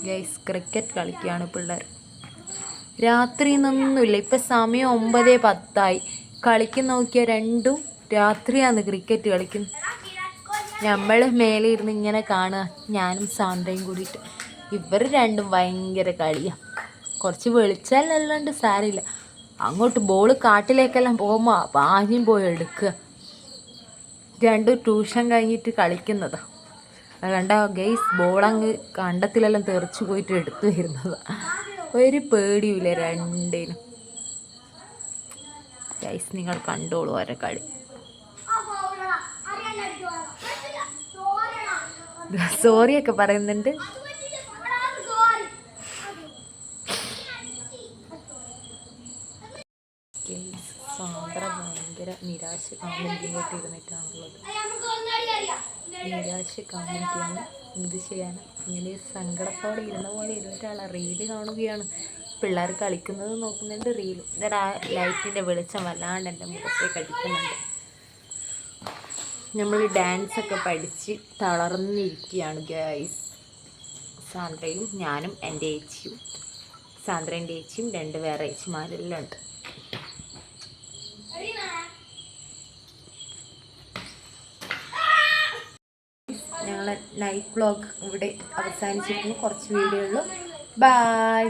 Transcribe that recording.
Guys cricket കളിക്കുകയാണ് പിള്ളേർ. രാത്രി എന്നൊന്നുമില്ല, ഇപ്പം സമയം 9:10 കളിക്കുന്ന നോക്കിയാൽ രണ്ടും രാത്രിയാണ് ക്രിക്കറ്റ് കളിക്കുന്നത്. നമ്മൾ മേലെ ഇരുന്ന് ഇങ്ങനെ കാണുക, ഞാനും സാന്ദ്രയും കൂടിയിട്ട്. ഇവർ രണ്ടും ഭയങ്കര കളിയാണ്. കുറച്ച് വെളിച്ചാലല്ലാണ്ട് സാരില്ല. അങ്ങോട്ട് ബോൾ കാട്ടിലേക്കെല്ലാം പോകുമ്പോൾ ആദ്യം പോയി എടുക്കുക. രണ്ടും ട്യൂഷൻ കഴിഞ്ഞിട്ട് കളിക്കുന്നതാണ്. കണ്ട ഗെയ്സ് ബോളങ്ങ് കണ്ടത്തിലെല്ലാം തെറിച്ച് പോയിട്ട് എടുത്തു വരുന്നതാണ്. ഒരു പേടിയില്ല രണ്ടിനും. ഗൈസ് നിങ്ങൾ കണ്ടോളൂ ഓരോ കളി. സോറിയൊക്കെ പറയുന്നുണ്ട്. സാന്ദ്ര ഭയങ്കര നിരാശ കാമുകിലോട്ട് ഇരുന്നിട്ടാണുള്ളത്. നിരാശ കാമുകിയാണ്. എന്ത് ചെയ്യാൻ, ഇങ്ങനെ സങ്കടത്തോടെ ഇരുന്ന പോലെ ഇരുന്നിട്ടാണ് റീല് കാണുകയാണ്. പിള്ളേർ കളിക്കുന്നത് നോക്കുന്നുണ്ട്, റീലും. എന്നിട്ട് ആ ലൈറ്റിൻ്റെ വെളിച്ചം വല്ലാണ്ട് എൻ്റെ മുഖത്തേക്ക് അടിക്കുന്നുണ്ട്. നമ്മൾ ഡാൻസൊക്കെ പഠിച്ച് തളർന്നിരിക്കുകയാണ് ഗൈസ്. സാന്ദ്രയും ഞാനും എൻ്റെ ഏച്ചിയും. സാന്ദ്രേൻ്റെ ഏച്ചിയും 2 വേറെ ഏച്ചിമാരെല്ലാം ഉണ്ട്. ഞങ്ങളെ നൈറ്റ് വ്ളോഗ് ഇവിടെ അവസാനിച്ചിരിക്കുന്നു. കുറച്ച് വീഡിയോയുള്ളൂ. ബൈ.